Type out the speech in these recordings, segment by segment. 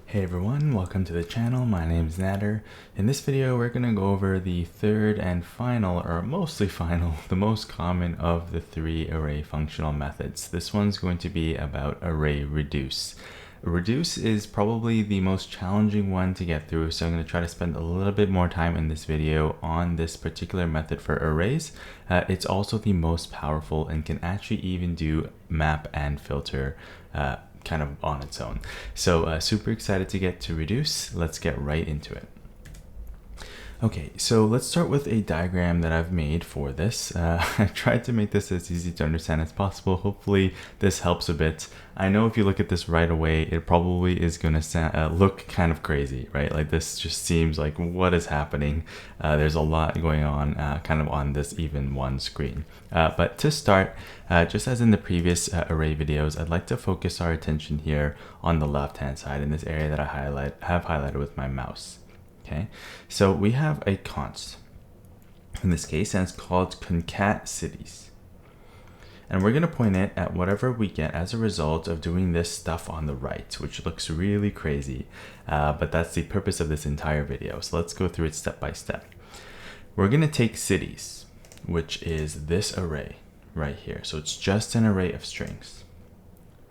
Hey everyone, welcome to the channel. My name is Nader. In this video, we're going to go over the third and final, or mostly final, the most common of the three array functional methods. This one's going to be about array reduce. Reduce is probably the most challenging one to get through, so I'm going to try to spend a little bit more time in this video on this particular method for arrays. It's also the most powerful and can actually even do map and filter kind of on its own. So super excited to get to reduce. Let's get right into it. Okay, so let's start with a diagram that I've made for this. I tried to make this as easy to understand as possible. Hopefully this helps a bit. I know if you look at this right away, it probably is going to look kind of crazy, right? Like this just seems like what is happening. There's a lot going on kind of on this even one screen. But to start, just as in the previous array videos, I'd like to focus our attention here on the left-hand side in this area that I have highlighted with my mouse. Okay, so we have a const in this case, and it's called concat cities. And we're going to point it at whatever we get as a result of doing this stuff on the right, which looks really crazy, but that's the purpose of this entire video. So let's go through it step by step. We're going to take cities, which is this array right here. So it's just an array of strings,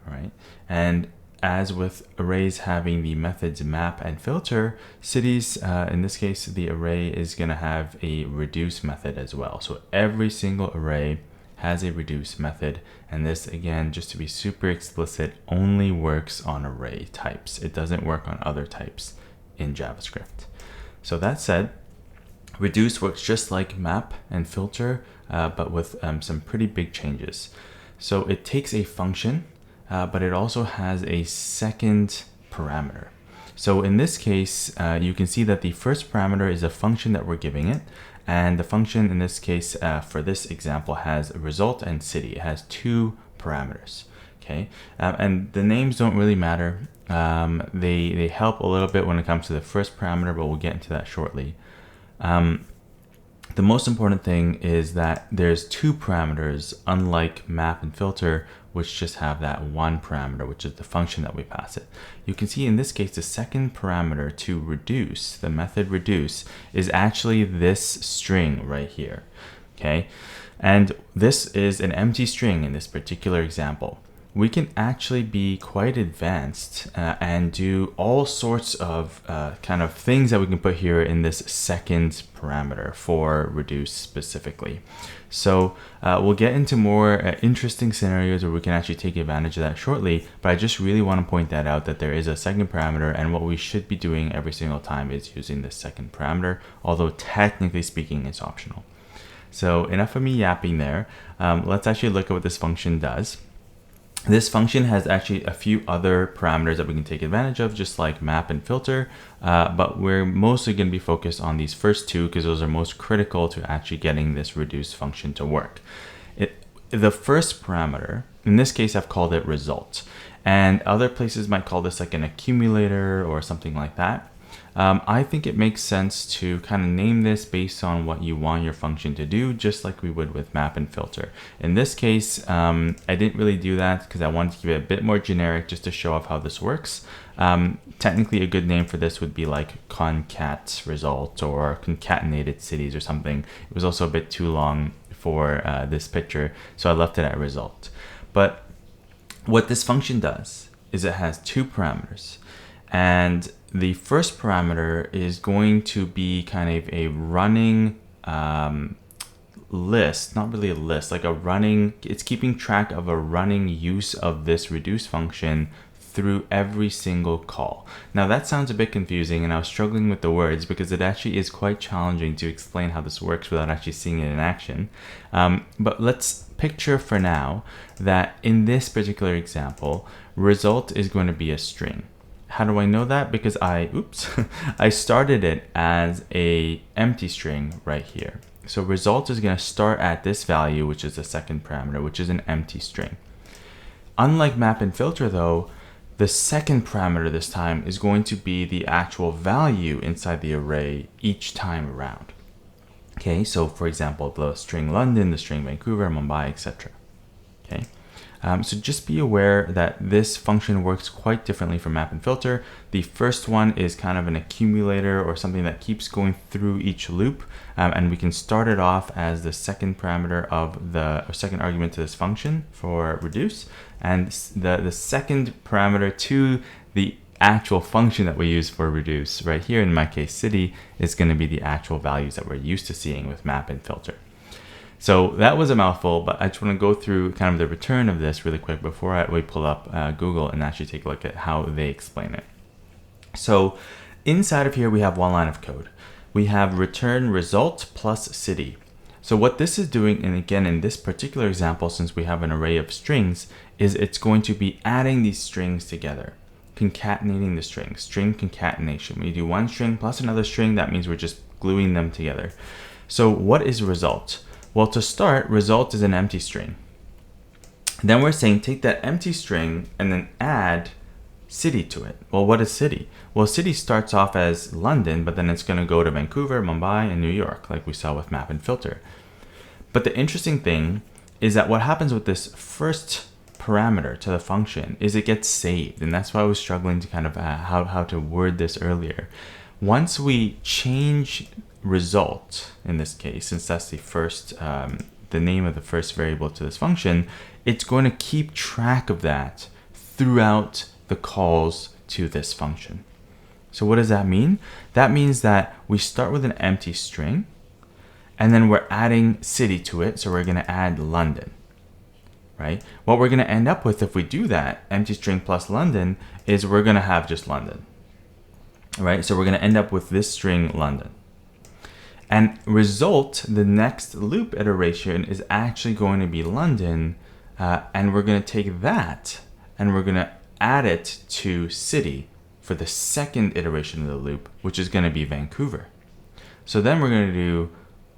all right? And as with arrays having the methods map and filter, cities, in this case, the array is going to have a reduce method as well. So every single array has a reduce method. And this, again, just to be super explicit, only works on array types. It doesn't work on other types in JavaScript. So that said, reduce works just like map and filter, but with some pretty big changes. So it takes a function, but it also has a second parameter. So in this case, you can see that the first parameter is a function that we're giving it. And the function in this case, for this example, has a result and city. It has two parameters. Okay, and the names don't really matter. They help a little bit when it comes to the first parameter, but we'll get into that shortly. The most important thing is that there's two parameters, unlike map and filter, which just have that one parameter, which is the function that we pass it. You can see in this case, the second parameter to reduce, the method reduce, is actually this string right here, okay? And this is an empty string in this particular example. We can actually be quite advanced and do all sorts of kind of things that we can put here in this second parameter for reduce specifically. So we'll get into more interesting scenarios where we can actually take advantage of that shortly, but I just really want to point that out, that there is a second parameter, and what we should be doing every single time is using this second parameter, although technically speaking it's optional. So enough of me yapping there. Let's actually look at what this function does. This function has actually a few other parameters that we can take advantage of, just like map and filter, but we're mostly going to be focused on these first two because those are most critical to actually getting this reduce function to work. The first parameter, in this case, I've called it result, and other places might call this like an accumulator or something like that. I think it makes sense to kind of name this based on what you want your function to do, just like we would with map and filter. In this case, I didn't really do that because I wanted to keep it a bit more generic just to show off how this works. Technically, a good name for this would be like concat result or concatenated cities or something. It was also a bit too long for this picture, so I left it at result. But what this function does is it has two parameters, and the first parameter is going to be kind of a running list, not really a list, like a running, it's keeping track of a running use of this reduce function through every single call. Now that sounds a bit confusing, and I was struggling with the words because it actually is quite challenging to explain how this works without actually seeing it in action. But let's picture for now that in this particular example, result is going to be a string. How do I know that? Because I started it as a empty string right here. So result is going to start at this value, which is the second parameter, which is an empty string. Unlike map and filter though, the second parameter this time is going to be the actual value inside the array each time around. Okay, so for example, the string London, the string Vancouver, Mumbai, etc. Okay. So just be aware that this function works quite differently from map and filter. The first one is kind of an accumulator or something that keeps going through each loop. And we can start it off as the second parameter of or second argument to this function for reduce. And the second parameter to the actual function that we use for reduce, right here in my case city, is going to be the actual values that we're used to seeing with map and filter. So that was a mouthful, but I just want to go through kind of the return of this really quick before we pull up Google and actually take a look at how they explain it. So inside of here, we have one line of code. We have return result plus city. So what this is doing, and again, in this particular example, since we have an array of strings, is it's going to be adding these strings together, concatenating the strings, string concatenation. When you do one string plus another string, that means we're just gluing them together. So what is result? Well, to start, result is an empty string. Then we're saying take that empty string and then add city to it. Well, what is city? Well, city starts off as London, but then it's going to go to Vancouver, Mumbai, and New York, like we saw with map and filter. But the interesting thing is that what happens with this first parameter to the function is it gets saved. And that's why I was struggling to kind of how to word this earlier. Once we change result, in this case, since that's the first, the name of the first variable to this function, it's going to keep track of that throughout the calls to this function. So what does that mean? That means that we start with an empty string, and then we're adding city to it, so we're going to add London, right? What we're going to end up with if we do that, empty string plus London, is we're going to have just London, right? So we're going to end up with this string London. And result, the next loop iteration, is actually going to be London, and we're going to take that and we're going to add it to city for the second iteration of the loop, which is going to be Vancouver. So then we're going to do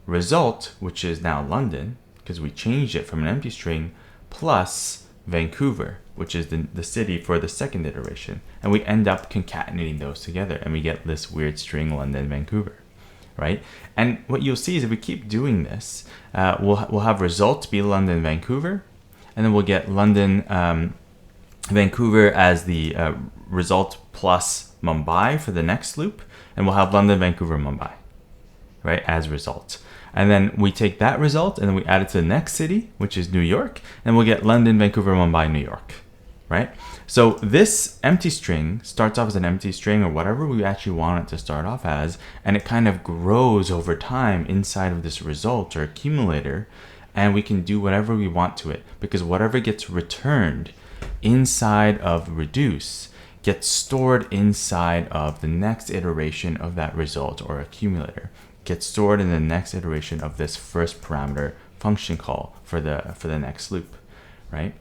result, which is now London, because we changed it from an empty string, plus Vancouver, which is the city for the second iteration. And we end up concatenating those together, and we get this weird string London, Vancouver. Right? And what you'll see is if we keep doing this, we'll have result be London, Vancouver, and then we'll get London, Vancouver as the result plus Mumbai for the next loop, and we'll have London, Vancouver, Mumbai, right, as result. And then we take that result and then we add it to the next city, which is New York, and we'll get London, Vancouver, Mumbai, New York, right? So this empty string starts off as an empty string or whatever we actually want it to start off as, and it kind of grows over time inside of this result or accumulator, and we can do whatever we want to it, because whatever gets returned inside of reduce gets stored inside of the next iteration of that result or accumulator, gets stored in the next iteration of this first parameter function call for the next loop, right?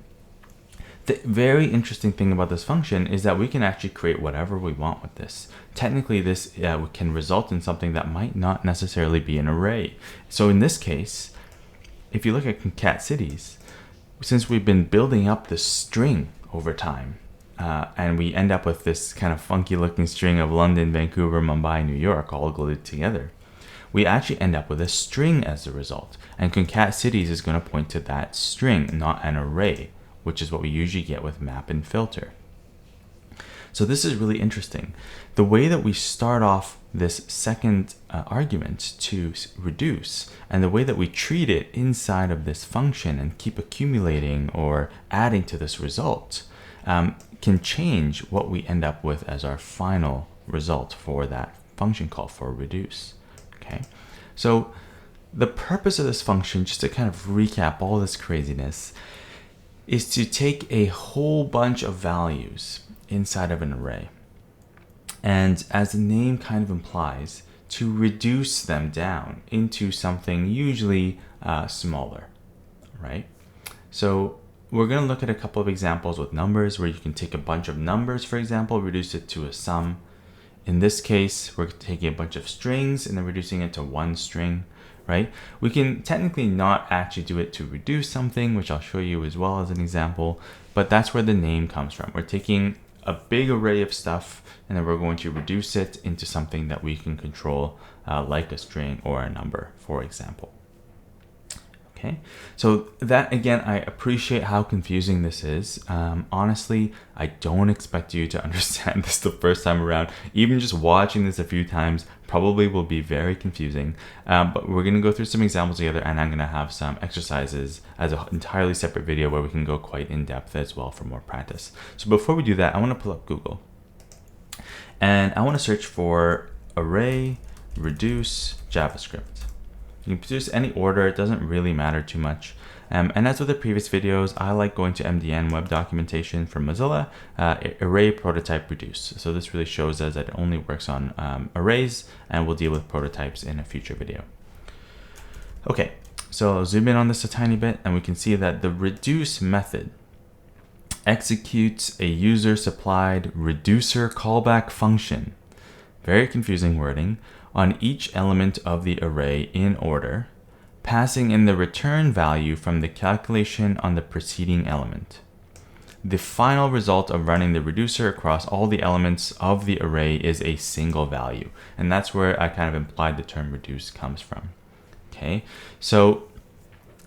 The very interesting thing about this function is that we can actually create whatever we want with this. Technically, this can result in something that might not necessarily be an array. So in this case, if you look at concat cities, since we've been building up this string over time, and we end up with this kind of funky looking string of London, Vancouver, Mumbai, New York all glued together, we actually end up with a string as a result. And concat cities is going to point to that string, not an array, which is what we usually get with map and filter. So this is really interesting. The way that we start off this second argument to reduce, and the way that we treat it inside of this function and keep accumulating or adding to this result, can change what we end up with as our final result for that function call for reduce. Okay, so the purpose of this function, just to kind of recap all this craziness, is to take a whole bunch of values inside of an array, and as the name kind of implies, to reduce them down into something usually smaller, right? So we're going to look at a couple of examples with numbers where you can take a bunch of numbers, for example, reduce it to a sum. In this case, we're taking a bunch of strings and then reducing it to one string, right? We can technically not actually do it to reduce something, which I'll show you as well as an example, but that's where the name comes from. We're taking a big array of stuff and then we're going to reduce it into something that we can control, like a string or a number, for example. Okay, so that again, I appreciate how confusing this is. Honestly, I don't expect you to understand this the first time around. Even just watching this a few times probably will be very confusing. But we're going to go through some examples together, and I'm going to have some exercises as an entirely separate video where we can go quite in depth as well for more practice. So before we do that, I want to pull up Google, and I want to search for array reduce JavaScript. You can produce any order, it doesn't really matter too much. And as with the previous videos, I like going to MDN web documentation from Mozilla, array prototype reduce. So this really shows us that it only works on arrays, and we'll deal with prototypes in a future video. Okay, so I'll zoom in on this a tiny bit, and we can see that the reduce method executes a user supplied reducer callback function. Very confusing wording. On each element of the array in order, passing in the return value from the calculation on the preceding element. The final result of running the reducer across all the elements of the array is a single value. And that's where I kind of implied the term reduce comes from. Okay, so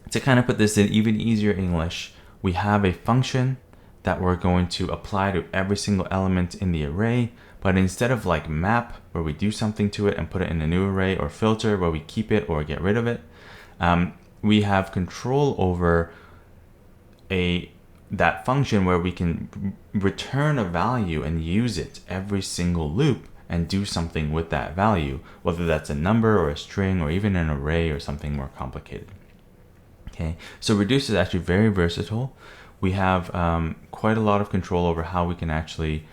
to kind of put this in even easier English, we have a function that we're going to apply to every single element in the array. But instead of like map, where we do something to it and put it in a new array, or filter, where we keep it or get rid of it, we have control over that function where we can return a value and use it every single loop and do something with that value, whether that's a number or a string or even an array or something more complicated. Okay, so reduce is actually very versatile. We have quite a lot of control over how we can actually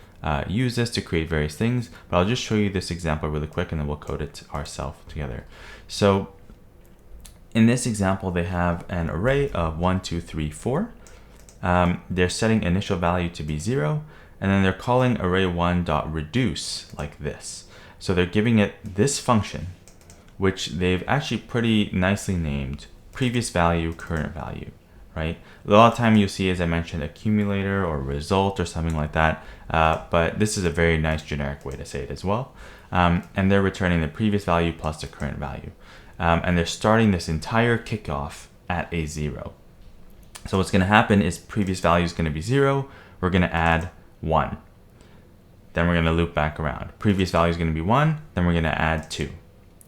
use this to create various things, but I'll just show you this example really quick and then we'll code it ourselves together. So in this example, they have an array of 1, 2, 3, 4. They're setting initial value to be 0, and then they're calling array1.reduce like this. So they're giving it this function, which they've actually pretty nicely named previous value, current value. Right? A lot of time you'll see, as I mentioned, accumulator or result or something like that, but this is a very nice generic way to say it as well. And they're returning the previous value plus the current value. And they're starting this entire kickoff at a 0. So what's going to happen is previous value is going to be 0. We're going to add 1. Then we're going to loop back around. Previous value is going to be 1. Then we're going to add 2.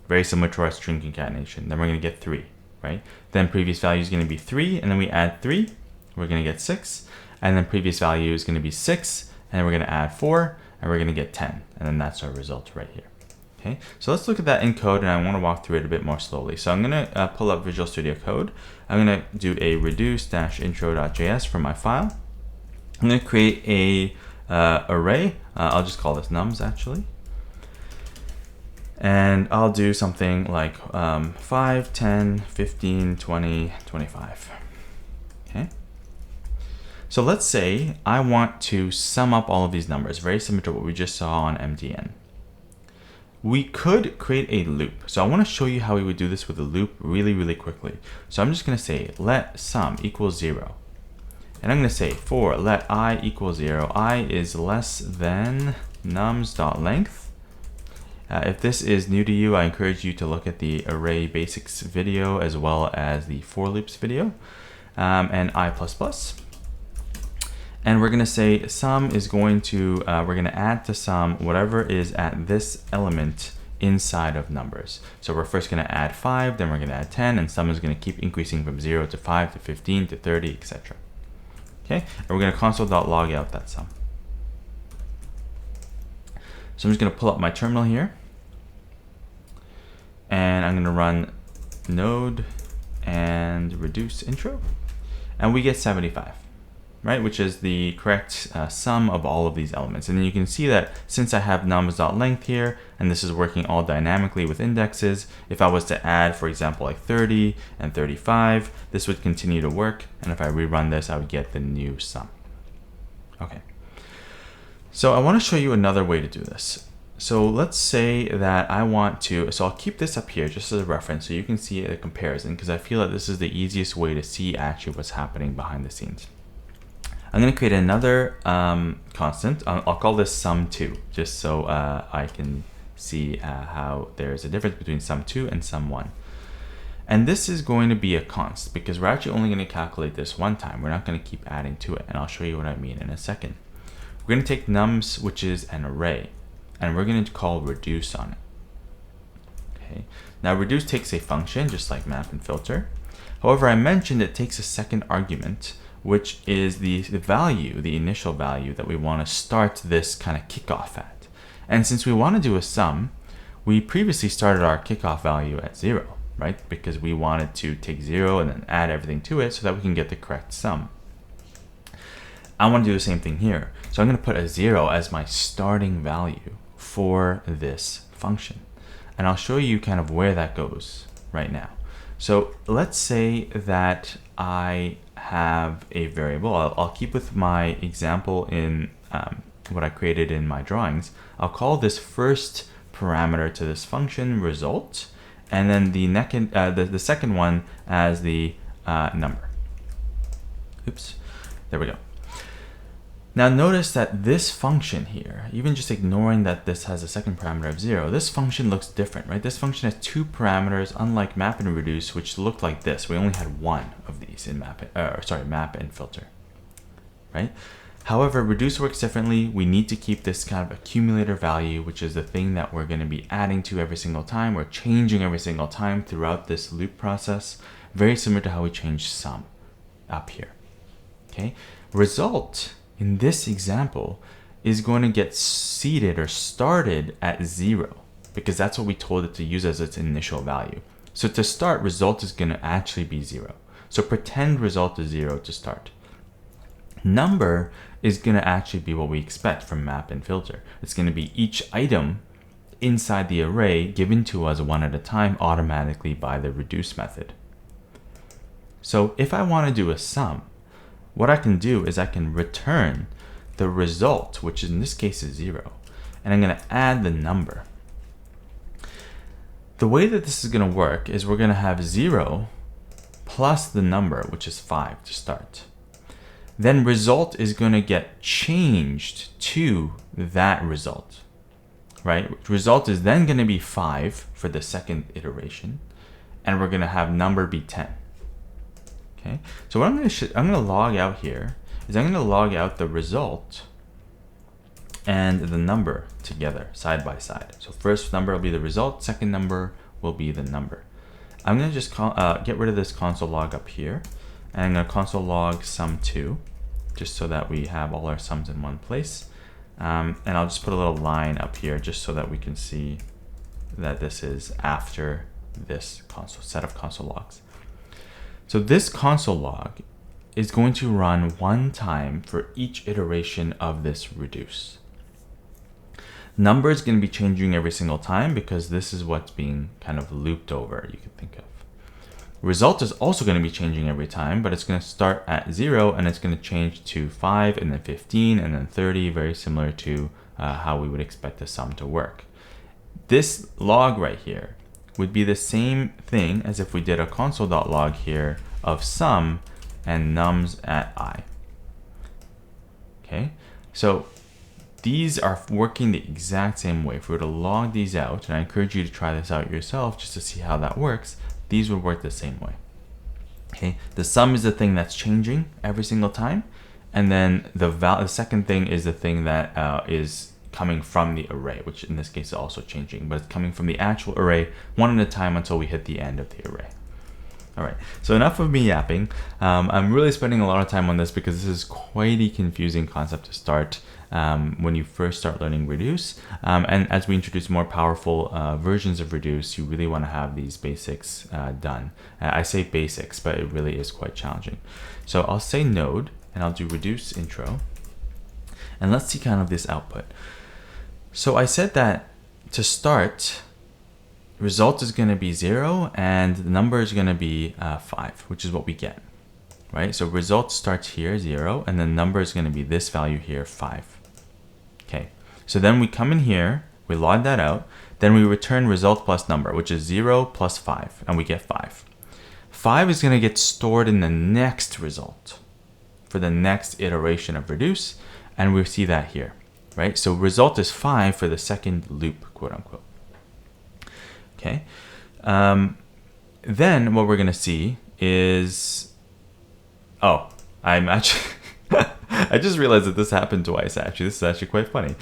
Very similar to our string concatenation. Then we're going to get 3. Right? Then previous value is going to be 3, and then we add 3, we're going to get 6, and then previous value is going to be 6, and then we're going to add 4, and we're going to get 10, and then that's our result right here. Okay, so let's look at that in code, and I want to walk through it a bit more slowly. So I'm going to pull up Visual Studio Code. I'm going to do a reduce-intro.js for my file. I'm going to create a array. I'll just call this nums actually. And I'll do something like 5, 10, 15, 20, 25. Okay. So let's say I want to sum up all of these numbers, very similar to what we just saw on MDN. We could create a loop. So I want to show you how we would do this with a loop really, really quickly. So I'm just going to say let sum equal 0. And I'm going to say for let I equal 0, I is less than nums.length. If this is new to you, I encourage you to look at the array basics video as well as the for loops video, and I++. And we're going to say sum is going to, we're going to add to sum whatever is at this element inside of numbers. So we're first going to add 5, then we're going to add 10, and sum is going to keep increasing from 0 to 5 to 15 to 30, etc. Okay, and we're going to console.log out that sum. So I'm just going to pull up my terminal here, and I'm going to run node and reduce intro, and we get 75, right? Which is the correct sum of all of these elements. And then you can see that since I have nums.length here, and this is working all dynamically with indexes, if I was to add, for example, like 30 and 35, this would continue to work. And if I rerun this, I would get the new sum. Okay. So I want to show you another way to do this. So let's say that I want to, so I'll keep this up here just as a reference so you can see a comparison, because I feel that this is the easiest way to see actually what's happening behind the scenes. I'm going to create another constant. I'll call this sum2, just so I can see how there's a difference between sum2 and sum1. And this is going to be a const because we're actually only going to calculate this one time. We're not going to keep adding to it. And I'll show you what I mean in a second. We're going to take nums, which is an array, and we're going to call reduce on it. Okay. Now reduce takes a function just like map and filter. However, I mentioned it takes a second argument, which is the value, the initial value that we want to start this kind of kickoff at. And since we want to do a sum, we previously started our kickoff value at 0. Right? Because we wanted to take 0 and then add everything to it so that we can get the correct sum. I want to do the same thing here. So I'm going to put a 0 as my starting value for this function. And I'll show you kind of where that goes right now. So let's say that I have a variable. I'll keep with my example in what I created in my drawings. I'll call this first parameter to this function result, and then the second one as the number. Oops, there we go. Now notice that this function here, even just ignoring that this has a second parameter of 0, this function looks different, right? This function has 2 parameters, unlike map and reduce, which looked like this. We only had one of these in map and filter, right? However, reduce works differently. We need to keep this kind of accumulator value, which is the thing that we're going to be adding to every single time. We're changing every single time throughout this loop process, very similar to how we change sum up here. Okay, result in this example is going to get seeded or started at 0 because that's what we told it to use as its initial value. So to start, result is going to actually be 0. So pretend result is 0 to start. Number is going to actually be what we expect from map and filter. It's going to be each item inside the array given to us one at a time automatically by the reduce method. So if I want to do a sum, what I can do is I can return the result, which in this case is 0, and I'm going to add the number. The way that this is going to work is we're going to have 0 plus the number, which is 5 to start. Then result is going to get changed to that result, right? Result is then going to be 5 for the second iteration, and we're going to have number be 10. Okay, so what I'm going to log out here is I'm going to log out the result and the number together side by side. So first number will be the result, second number will be the number. I'm going to just get rid of this console log up here, and I'm going to console log sum2 just so that we have all our sums in one place. And I'll just put a little line up here just so that we can see that this is after this console set of console logs. So this console log is going to run one time for each iteration of this reduce. Number is going to be changing every single time because this is what's being kind of looped over, you could think of. Result is also going to be changing every time, but it's going to start at 0 and it's going to change to 5 and then 15 and then 30, very similar to how we would expect the sum to work. This log right here would be the same thing as if we did a console.log here of sum and nums at I. Okay, so these are working the exact same way. If we were to log these out, and I encourage you to try this out yourself just to see how that works, these would work the same way. Okay, the sum is the thing that's changing every single time, and then the second thing is the thing that is coming from the array, which in this case is also changing, but it's coming from the actual array one at a time until we hit the end of the array. All right, so enough of me yapping. I'm really spending a lot of time on this because this is quite a confusing concept to start when you first start learning reduce. And as we introduce more powerful versions of reduce, you really want to have these basics done. I say basics, but it really is quite challenging. So I'll say node, and I'll do reduce intro. And let's see kind of this output. So I said that to start, result is going to be 0 and the number is going to be 5, which is what we get, right? So result starts here 0 and the number is going to be this value here 5. Okay, so then we come in here, we log that out, then we return result plus number, which is 0 plus 5, and we get 5. 5 is going to get stored in the next result for the next iteration of reduce, and we see that here, right? So result is 5 for the second loop, quote unquote. Okay, Then what we're going to see is, oh, I'm actually, I just realized that this happened twice, actually. This is actually quite funny.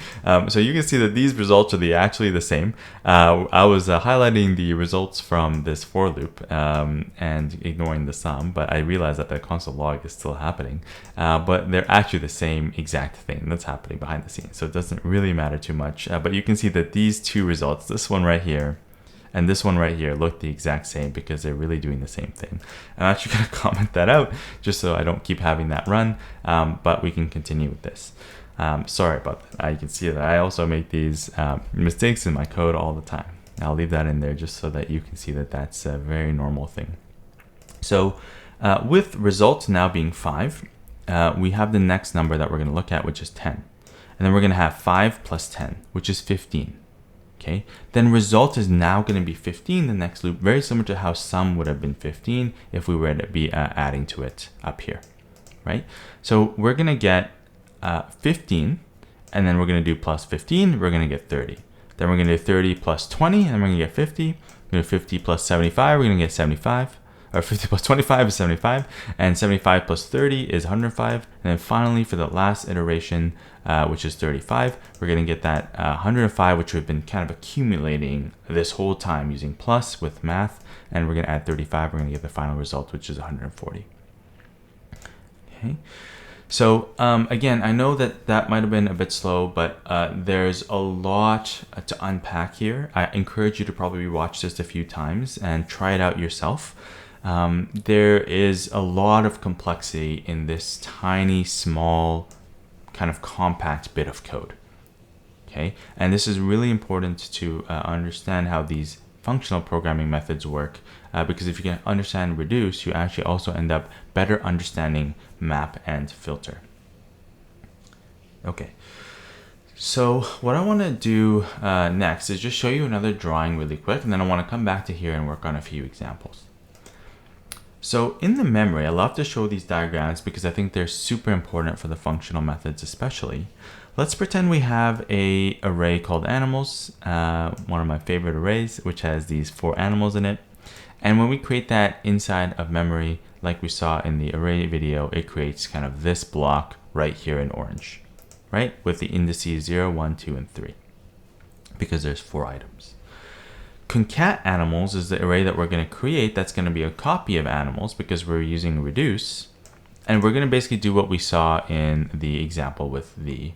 So you can see that these results are actually the same. I was highlighting the results from this for loop and ignoring the sum, but I realized that the console log is still happening. But they're actually the same exact thing that's happening behind the scenes. So it doesn't really matter too much. But you can see that these two results, this one right here, and this one right here look the exact same because they're really doing the same thing. I'm actually going to comment that out just so I don't keep having that run, but we can continue with this. Sorry about that. You can see that I also make these mistakes in my code all the time. I'll leave that in there just so that you can see that that's a very normal thing. So with results now being 5, we have the next number that we're going to look at, which is 10. And then we're going to have 5 plus 10, which is 15. Okay, then result is now going to be 15, the next loop, very similar to how sum would have been 15 if we were to be adding to it up here, right? So we're going to get 15, and then we're going to do plus 15, we're going to get 30. Then we're going to do 30 plus 20, and we're going to get 50. We're going to do 50 plus 75, we're going to get 75. Or 50 plus 25 is 75, and 75 plus 30 is 105. And then finally, for the last iteration, which is 35, we're going to get that 105, which we've been kind of accumulating this whole time using plus with math. And we're going to add 35, we're going to get the final result, which is 140. Okay. So again, I know that might have been a bit slow, but there's a lot to unpack here. I encourage you to probably watch this a few times and try it out yourself. There is a lot of complexity in this tiny, small, kind of compact bit of code. Okay, and this is really important to understand how these functional programming methods work, because if you can understand reduce, you actually also end up better understanding map and filter. Okay, so what I want to do next is just show you another drawing really quick, and then I want to come back to here and work on a few examples. So in the memory, I love to show these diagrams because I think they're super important for the functional methods especially. Let's pretend we have an array called animals, one of my favorite arrays, which has these 4 animals in it. And when we create that inside of memory, like we saw in the array video, it creates kind of this block right here in orange, right? With the indices 0, 1, 2, and 3, because there's 4 items. Concat animals is the array that we're going to create that's going to be a copy of animals because we're using reduce. And we're going to basically do what we saw in the example with the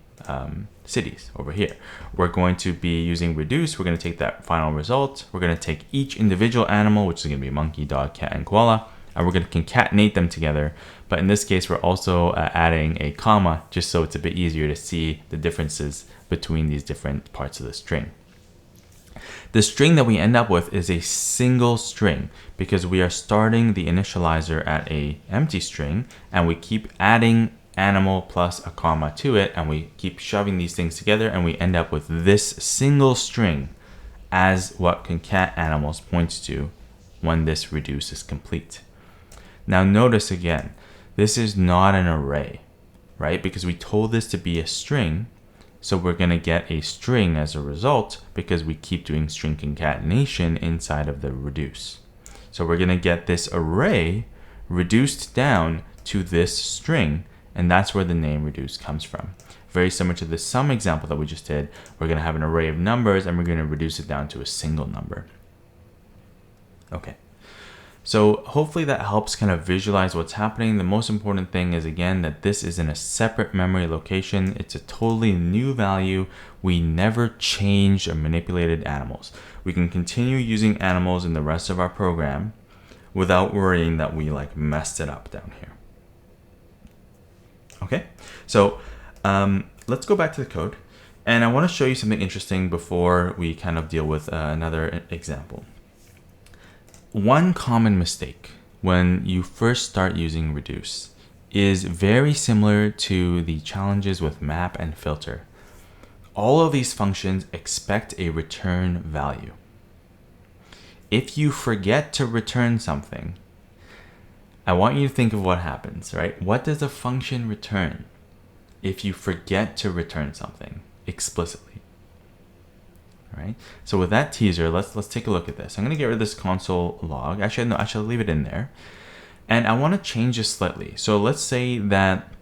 cities over here. We're going to be using reduce. We're going to take that final result. We're going to take each individual animal, which is going to be monkey, dog, cat, and koala, and we're going to concatenate them together. But in this case, we're also adding a comma just so it's a bit easier to see the differences between these different parts of the string. The string that we end up with is a single string because we are starting the initializer at an empty string and we keep adding animal plus a comma to it and we keep shoving these things together and we end up with this single string as what concat animals points to when this reduce is complete. Now notice again, this is not an array, right? Because we told this to be a string. So we're going to get a string as a result because we keep doing string concatenation inside of the reduce. So we're going to get this array reduced down to this string, and that's where the name reduce comes from. Very similar to the sum example that we just did, we're going to have an array of numbers and we're going to reduce it down to a single number. Okay. So hopefully that helps kind of visualize what's happening. The most important thing is, again, that this is in a separate memory location. It's a totally new value. We never changed or manipulated animals. We can continue using animals in the rest of our program without worrying that we like messed it up down here. Okay, so let's go back to the code. And I want to show you something interesting before we kind of deal with another example. One common mistake when you first start using reduce is very similar to the challenges with map and filter. All of these functions expect a return value. If you forget to return something, I want you to think of what happens, right? What does a function return if you forget to return something explicitly? right? So with that teaser, let's take a look at this. I'm going to get rid of this console log. Actually, no, I shall leave it in there. And I want to change this slightly. So let's say that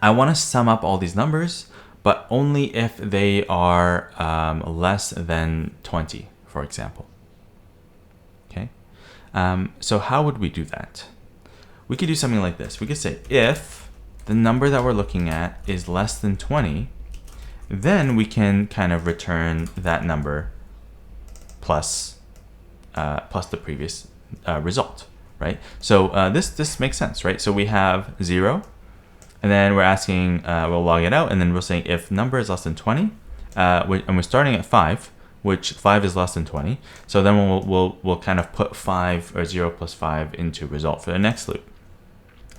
I want to sum up all these numbers, but only if they are less than 20, for example. Okay. So how would we do that? We could do something like this. We could say if the number that we're looking at is less than 20, then we can kind of return that number plus the previous result, right? So this makes sense, right? So we have 0, and then we're asking, we'll log it out, and then we're saying if number is less than 20, and we're starting at 5, which 5 is less than 20. So then we'll kind of put 5 or 0 plus 5 into result for the next loop.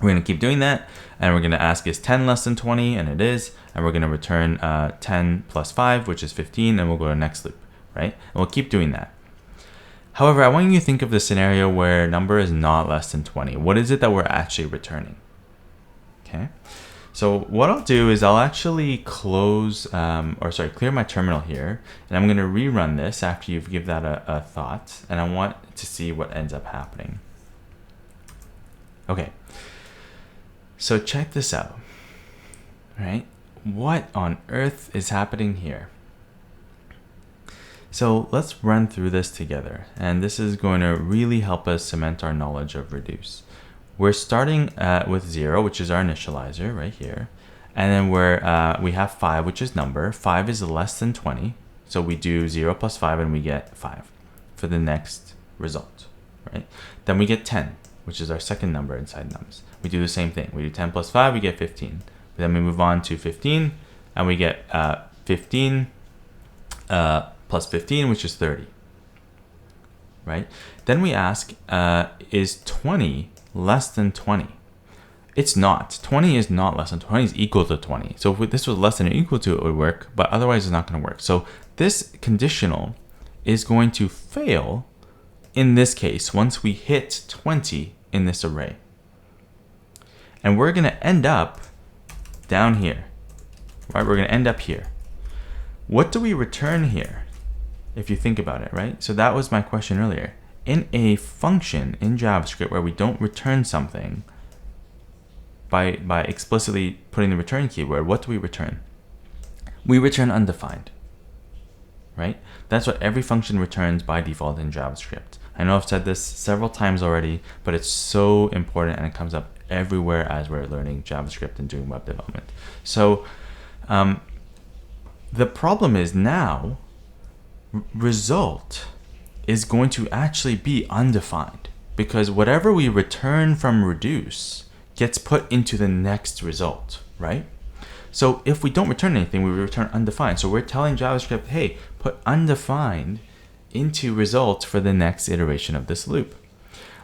We're going to keep doing that, and we're going to ask is 10 less than 20, and it is, and we're going to return 10 plus 5, which is 15, and we'll go to the next loop, right? And we'll keep doing that. However, I want you to think of the scenario where number is not less than 20. What is it that we're actually returning? Okay, so what I'll do is I'll actually clear my terminal here, and I'm going to rerun this after you've given that a thought, and I want to see what ends up happening. Okay, so check this out, right? What on earth is happening here? So let's run through this together, and this is going to really help us cement our knowledge of reduce. We're starting with 0, which is our initializer right here. And then we have 5, which is number. 5 is less than 20. So we do 0 plus 5, and we get 5 for the next result, right? Then we get 10, which is our second number inside nums. We do the same thing. We do 10 plus 5, we get 15. Then we move on to 15, and we get 15 plus 15, which is 30, right? Then we ask, is 20 less than 20? It's not. 20 is not less than 20. 20 is equal to 20. So if this was less than or equal to, it would work, but otherwise it's not going to work. So this conditional is going to fail in this case once we hit 20 in this array. And we're going to end up down here, right? We're going to end up here. What do we return here? If you think about it, right? So that was my question earlier. In a function in JavaScript where we don't return something by explicitly putting the return keyword, what do we return? We return undefined, right? That's what every function returns by default in JavaScript. I know I've said this several times already, but it's so important, and it comes up everywhere as we're learning JavaScript and doing web development. So the problem is now result is going to actually be undefined, because whatever we return from reduce gets put into the next result, right? So if we don't return anything, we return undefined. So we're telling JavaScript, hey, put undefined into result for the next iteration of this loop.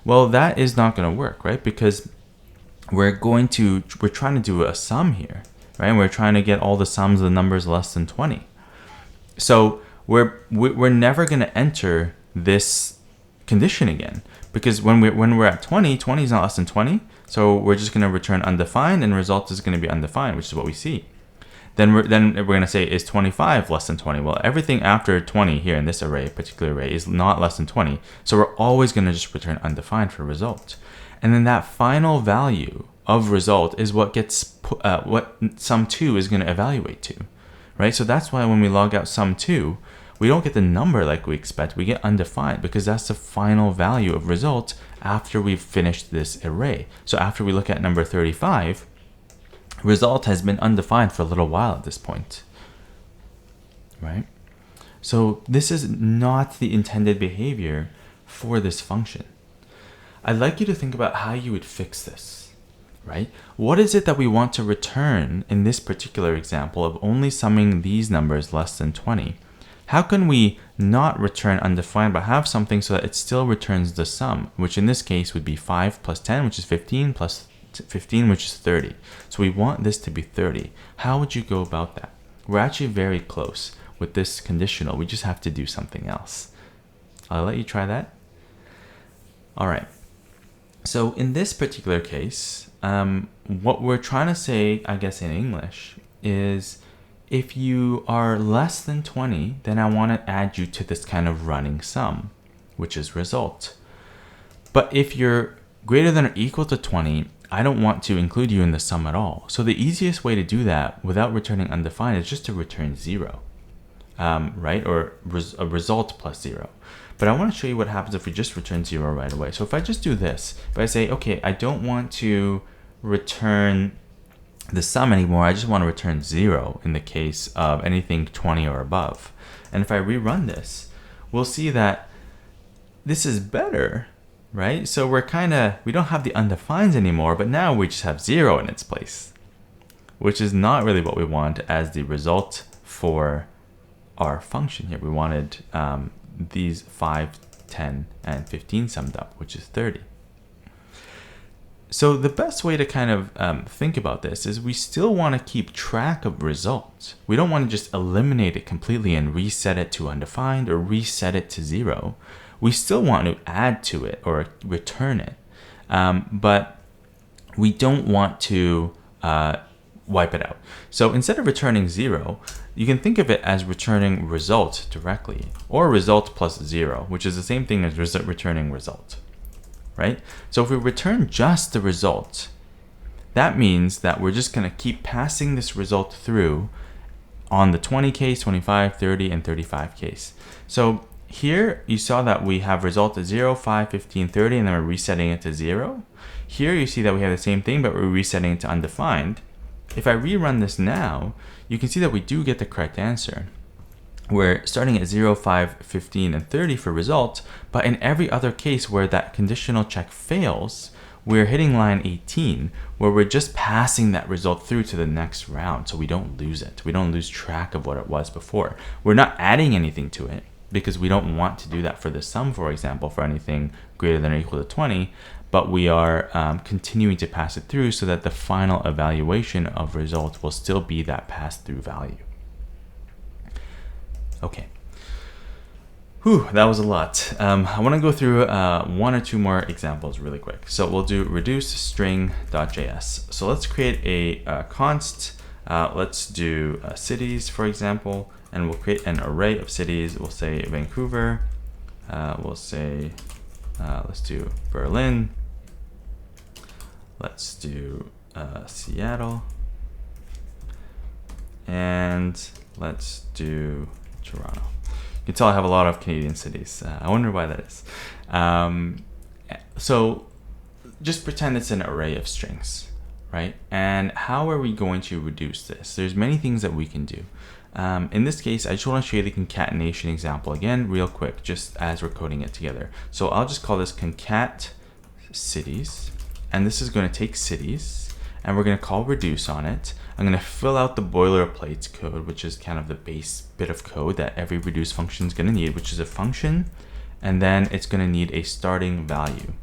Well, that is not going to work, right? Because we're trying to do a sum here, right? We're trying to get all the sums of the numbers less than 20. So we're never going to enter this condition again, because when we're at 20, 20 is not less than 20, so we're just going to return undefined, and result is going to be undefined, which is what we see. Then we're going to say, is 25 less than 20? Well, everything after 20 here in this array, particular array, is not less than 20, so we're always going to just return undefined for result. And then that final value of result is what gets what sum2 is going to evaluate to, right? So that's why when we log out sum2, we don't get the number like we expect. We get undefined, because that's the final value of result after we've finished this array. So after we look at number 35, result has been undefined for a little while at this point, right? So this is not the intended behavior for this function. I'd like you to think about how you would fix this, right? What is it that we want to return in this particular example of only summing these numbers less than 20? How can we not return undefined, but have something so that it still returns the sum, which in this case would be 5 plus 10, which is 15, plus 15, which is 30. So we want this to be 30. How would you go about that? We're actually very close with this conditional. We just have to do something else. I'll let you try that. All right. So in this particular case, what we're trying to say, I guess in English, is If you are less than 20, then I want to add you to this kind of running sum, which is result. But if you're greater than or equal to 20, I don't want to include you in the sum at all. So the easiest way to do that without returning undefined is just to return 0, right? Or a result plus 0. But I want to show you what happens if we just return 0 right away. So if I just do this, if I say, okay, I don't want to return the sum anymore, I just want to return 0 in the case of anything 20 or above. And if I rerun this, we'll see that this is better, right? So we don't have the undefineds anymore, but now we just have 0 in its place, which is not really what we want as the result for our function here. We wanted these 5, 10, and 15 summed up, which is 30. So the best way to kind of think about this is we still want to keep track of results. We don't want to just eliminate it completely and reset it to undefined or reset it to 0. We still want to add to it or return it, but we don't want to wipe it out. So instead of returning 0, you can think of it as returning result directly, or result plus 0, which is the same thing as returning result, right? So if we return just the result, that means that we're just going to keep passing this result through on the 20 case, 25, 30, and 35 case. So here you saw that we have result at 0, 5, 15, 30, and then we're resetting it to 0. Here you see that we have the same thing, but we're resetting it to undefined. If I rerun this now, you can see that we do get the correct answer. We're starting at 0, 5, 15, and 30 for result, but in every other case where that conditional check fails, we're hitting line 18, where we're just passing that result through to the next round, so we don't lose it. We don't lose track of what it was before. We're not adding anything to it, because we don't want to do that for the sum, for example, for anything greater than or equal to 20, but we are continuing to pass it through so that the final evaluation of result will still be that pass-through value. Okay. Whew, that was a lot. I want to go through one or two more examples really quick. So we'll do reduce string.js. So let's create a const. Let's do cities, for example, and we'll create an array of cities. We'll say Vancouver. We'll say, let's do Berlin. Let's do Seattle. And let's do Toronto. You can tell I have a lot of Canadian cities. I wonder why that is. So just pretend it's an array of strings, right? And how are we going to reduce this? There's many things that we can do. In this case, I just want to show you the concatenation example again, real quick, just as we're coding it together. So I'll just call this concat cities, and this is going to take cities, and we're going to call reduce on it. I'm going to fill out the boilerplate code, which is kind of the base bit of code that every reduce function is going to need, which is a function, and then it's going to need a starting value.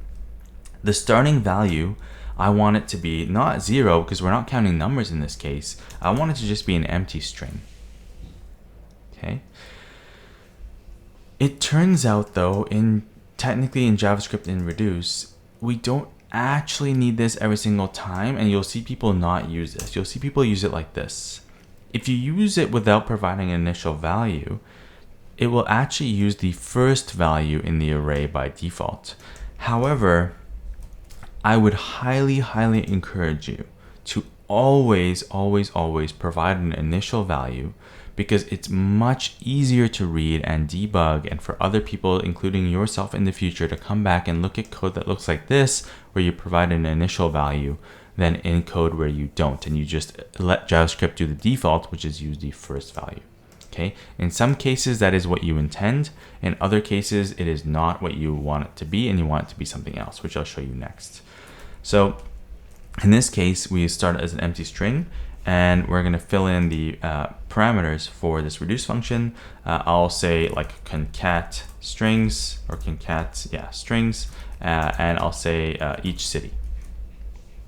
The starting value, I want it to be not 0, because we're not counting numbers in this case. I want it to just be an empty string. Okay. It turns out though, technically in JavaScript in reduce, we don't actually need this every single time, and you'll see people not use this. You'll see people use it like this. If you use it without providing an initial value, it will actually use the first value in the array by default. However, I would highly encourage you to always provide an initial value, because it's much easier to read and debug, and for other people, including yourself in the future, to come back and look at code that looks like this, where you provide an initial value, than in code where you don't, and you just let JavaScript do the default, which is use the first value. Okay. In some cases, that is what you intend. In other cases, it is not what you want it to be, and you want it to be something else, which I'll show you next. So in this case, we start as an empty string, and we're going to fill in the parameters for this reduce function. I'll say like concat strings, or concat, strings, and I'll say each city.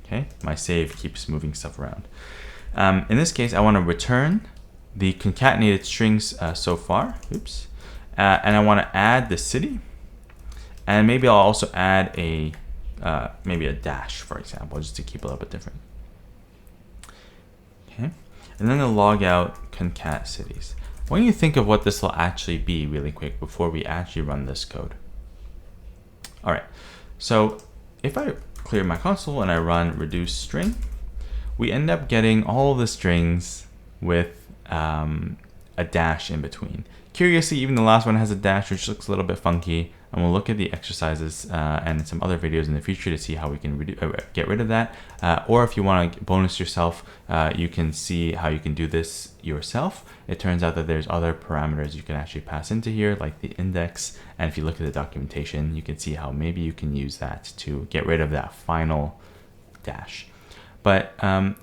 Okay, my save keeps moving stuff around. In this case, I want to return the concatenated strings so far. Oops. And I want to add the city, and maybe I'll also add maybe a dash, for example, just to keep it a little bit different. Okay, and then I'll log out concat cities. Why don't you think of what this will actually be really quick before we actually run this code? All right, so if I clear my console and I run reduce string, we end up getting all the strings with a dash in between. Curiously, even the last one has a dash, which looks a little bit funky, and we'll look at the exercises and some other videos in the future to see how we can get rid of that. Or if you want to bonus yourself, you can see how you can do this yourself. It turns out that there's other parameters you can actually pass into here, like the index, and if you look at the documentation, you can see how maybe you can use that to get rid of that final dash. But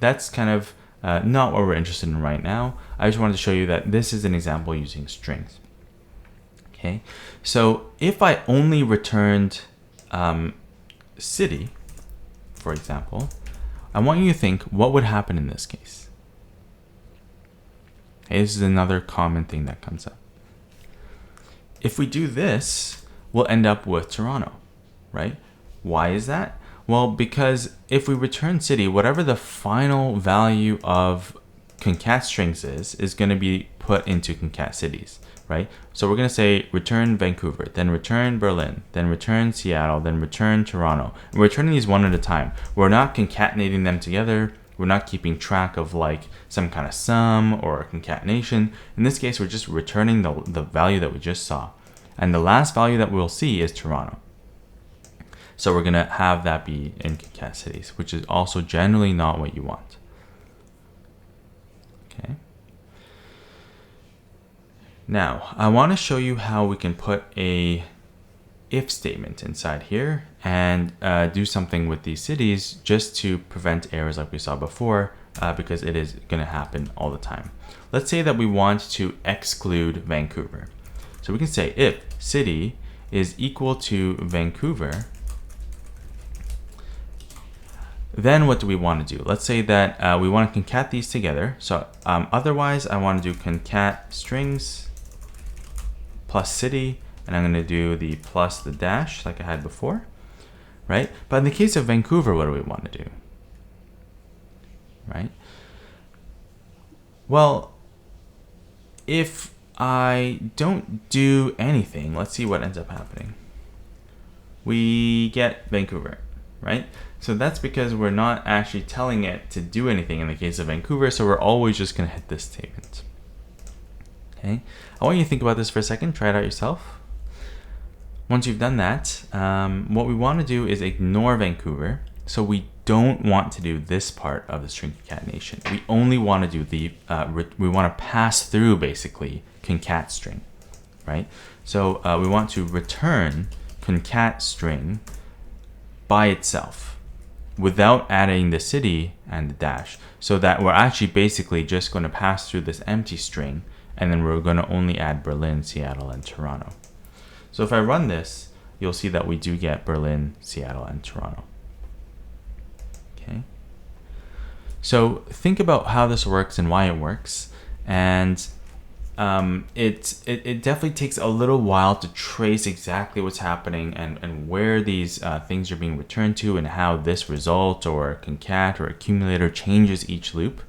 that's kind of not what we're interested in right now. I just wanted to show you that this is an example using strings. Okay, so if I only returned city, for example, I want you to think what would happen in this case. Okay, this is another common thing that comes up. If we do this, we'll end up with Toronto, right? Why is that? Well, because if we return city, whatever the final value of concat strings is going to be put into concat cities, right? So we're going to say return Vancouver, then return Berlin, then return Seattle, then return Toronto. And we're returning these one at a time. We're not concatenating them together. We're not keeping track of like some kind of sum or a concatenation. In this case, we're just returning the value that we just saw. And the last value that we'll see is Toronto. So we're going to have that be in concat cities, which is also generally not what you want. Okay. Now, I want to show you how we can put a if statement inside here and do something with these cities just to prevent errors like we saw before, because it is going to happen all the time. Let's say that we want to exclude Vancouver. So we can say if city is equal to Vancouver, then what do we want to do? Let's say that we want to concat these together. So otherwise, I want to do concat strings plus city, and I'm going to do the plus the dash like I had before, right? But in the case of Vancouver, what do we want to do, right? Well, if I don't do anything, let's see what ends up happening. We get Vancouver, right? So that's because we're not actually telling it to do anything in the case of Vancouver, so we're always just going to hit this statement. Okay, I want you to think about this for a second, try it out yourself. Once you've done that, what we want to do is ignore Vancouver. So we don't want to do this part of the string concatenation. We only want to do the, we want to pass through basically concat string, right? So we want to return concat string by itself without adding the city and the dash, so that we're actually basically just going to pass through this empty string, and then we're going to only add Berlin, Seattle, and Toronto. So if I run this, you'll see that we do get Berlin, Seattle, and Toronto. Okay. So think about how this works and why it works, and it definitely takes a little while to trace exactly what's happening and where these things are being returned to, and how this result or concat or accumulator changes each loop.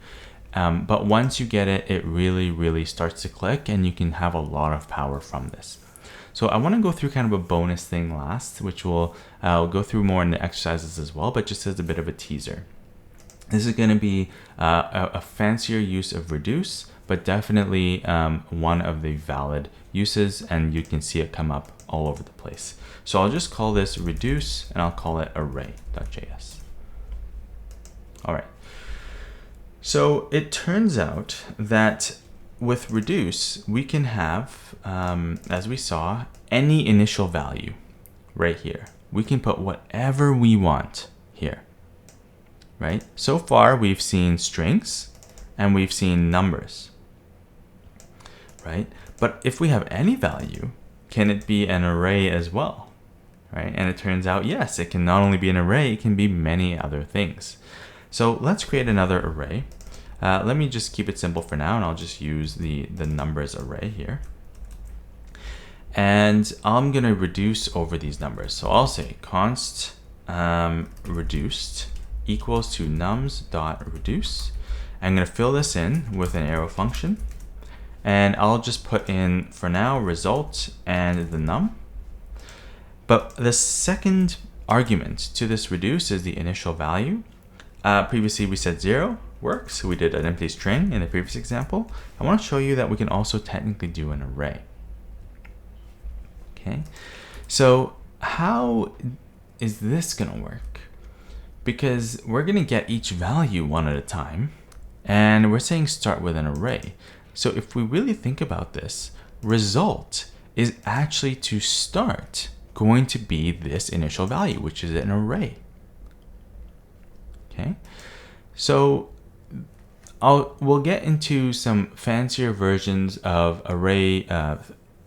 But once you get it, it really starts to click, and you can have a lot of power from this. So I want to go through kind of a bonus thing last, which we'll go through more in the exercises as well, but just as a bit of a teaser. This is going to be a fancier use of reduce, but definitely one of the valid uses, and you can see it come up all over the place. So I'll just call this reduce, and I'll call it array.js. All right. So it turns out that with reduce, we can have, as we saw, any initial value right here. We can put whatever we want here, right? So far, we've seen strings and we've seen numbers, right? But if we have any value, can it be an array as well, right? And it turns out, yes, it can not only be an array, it can be many other things. So let's create another array. Let me just keep it simple for now, and I'll just use the numbers array here. And I'm going to reduce over these numbers. So I'll say const reduced equals to nums.reduce. I'm going to fill this in with an arrow function. And I'll just put in, for now, result and the num. But the second argument to this reduce is the initial value. Previously we said 0 works. We did an empty string in the previous example. I want to show you that we can also technically do an array. Okay, so how is this going to work? Because we're going to get each value one at a time, and we're saying start with an array. So if we really think about this, result is actually to start going to be this initial value, which is an array. Okay, so we'll get into some fancier versions of array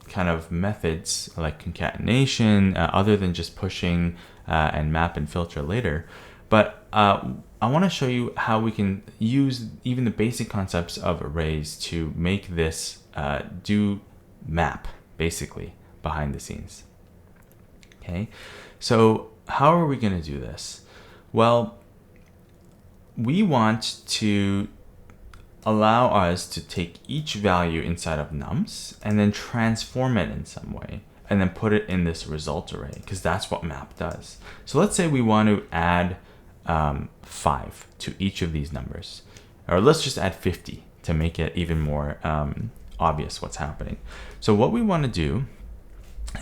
kind of methods like concatenation, other than just pushing and map and filter later. But I want to show you how we can use even the basic concepts of arrays to make this do map, basically, behind the scenes. Okay, so how are we going to do this? Well, we want to allow us to take each value inside of nums and then transform it in some way and then put it in this result array, because that's what map does. So let's say we want to add 5 to each of these numbers, or let's just add 50 to make it even more obvious what's happening. So what we want to do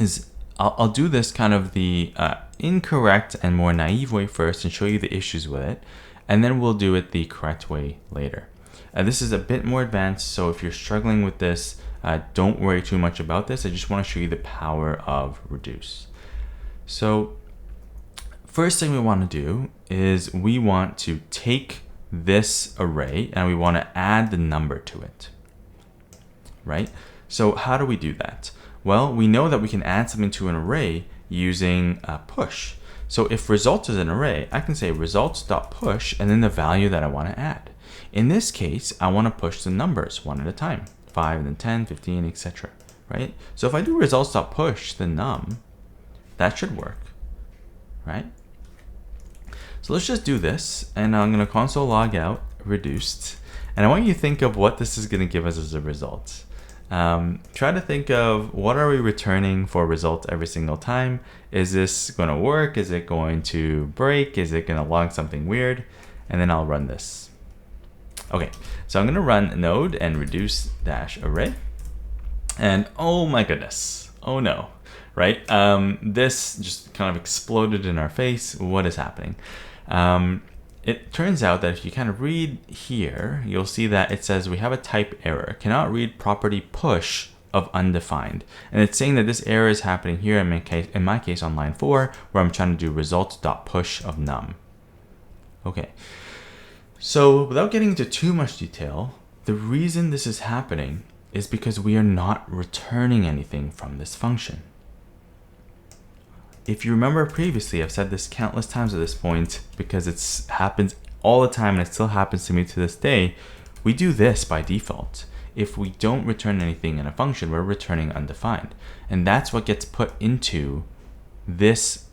is I'll do this kind of the incorrect and more naive way first and show you the issues with it, and then we'll do it the correct way later. This is a bit more advanced, so if you're struggling with this, don't worry too much about this. I just want to show you the power of reduce. So first thing we want to do is we want to take this array and we want to add the number to it, right? So how do we do that? Well, we know that we can add something to an array using push. So if result is an array, I can say results.push and then the value that I want to add. In this case, I want to push the numbers one at a time, 5 and then 10, 15, etc. Right? So if I do results.push the num, that should work, right? So let's just do this, and I'm going to console log out reduced, and I want you to think of what this is going to give us as a result. Try to think of what are we returning for a result every single time. Is this going to work? Is it going to break? Is it going to log something weird? And then I'll run this. Okay, so I'm going to run node and reduce dash array. And oh my goodness, oh no, right? This just kind of exploded in our face. What is happening? It turns out that if you kind of read here, you'll see that it says we have a type error, cannot read property push of undefined. And it's saying that this error is happening here in my case on line 4, where I'm trying to do result.push of num. Okay, so without getting into too much detail, the reason this is happening is because we are not returning anything from this function. If you remember previously, I've said this countless times at this point because it happens all the time and it still happens to me to this day. We do this by default. If we don't return anything in a function, we're returning undefined. And that's what gets put into this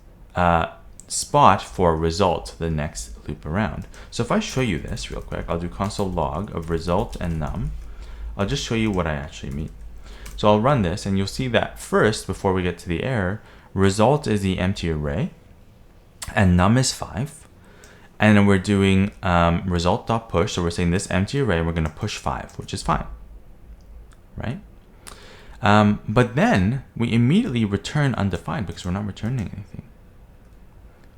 spot for result the next loop around. So if I show you this real quick, I'll do console log of result and num. I'll just show you what I actually mean. So I'll run this and you'll see that first, before we get to the error, result is the empty array and num is 5. And then we're doing result.push. So we're saying this empty array, we're going to push 5, which is fine, right? But then we immediately return undefined because we're not returning anything,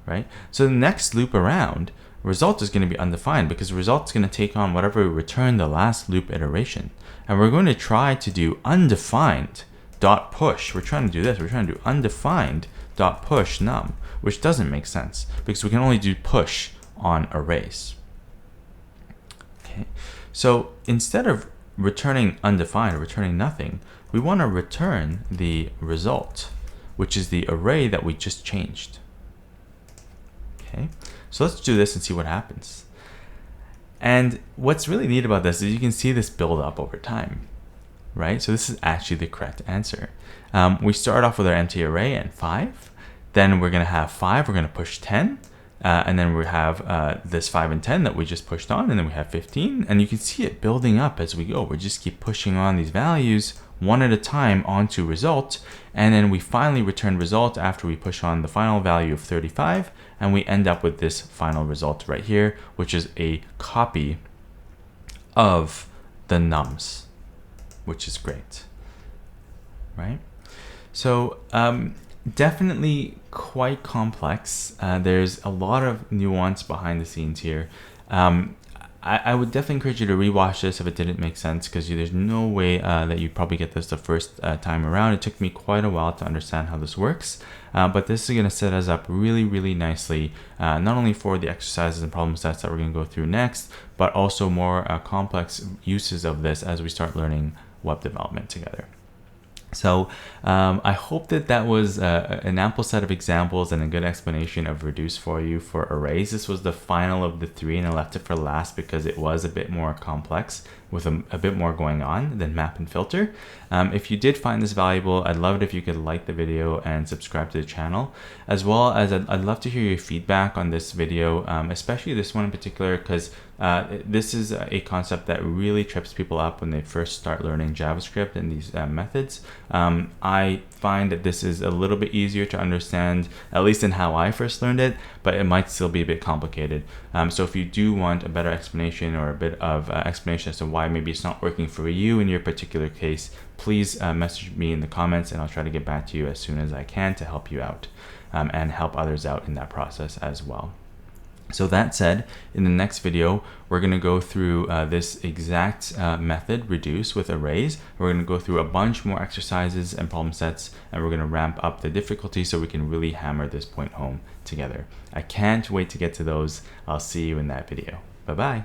right? So the next loop around, result is going to be undefined because result is going to take on whatever we returned the last loop iteration. And we're going to try to do undefined dot push. We're trying to do this. We're trying to do undefined dot push num, which doesn't make sense because we can only do push on arrays. Okay, so instead of returning undefined or returning nothing, we want to return the result, which is the array that we just changed. Okay, so let's do this and see what happens. And what's really neat about this is you can see this build up over time, right? So this is actually the correct answer. We start off with our empty array and 5. Then we're going to have 5. We're going to push 10. And then we have this 5 and 10 that we just pushed on, and then we have 15, and you can see it building up as we go. We just keep pushing on these values one at a time onto result, and then we finally return result after we push on the final value of 35, and we end up with this final result right here, which is a copy of the nums, which is great, right? So definitely quite complex. There's a lot of nuance behind the scenes here. I would definitely encourage you to rewatch this if it didn't make sense, because there's no way that you probably get this the first time around. It took me quite a while to understand how this works, but this is going to set us up really, really nicely, not only for the exercises and problem sets that we're going to go through next, but also more complex uses of this as we start learning web development together. So I hope that was an ample set of examples and a good explanation of reduce for you for arrays. This was the final of the 3, and I left it for last because it was a bit more complex with a bit more going on than map and filter. If you did find this valuable, I'd love it if you could like the video and subscribe to the channel, as well as I'd love to hear your feedback on this video, especially this one in particular, because this is a concept that really trips people up when they first start learning JavaScript and these methods. I find that this is a little bit easier to understand, at least in how I first learned it, but it might still be a bit complicated. So if you do want a better explanation or a bit of explanation as to why maybe it's not working for you in your particular case, please message me in the comments, and I'll try to get back to you as soon as I can to help you out and help others out in that process as well. So that said, in the next video, we're going to go through this exact method, reduce, with arrays. We're going to go through a bunch more exercises and problem sets, and we're going to ramp up the difficulty so we can really hammer this point home together. I can't wait to get to those. I'll see you in that video. Bye-bye.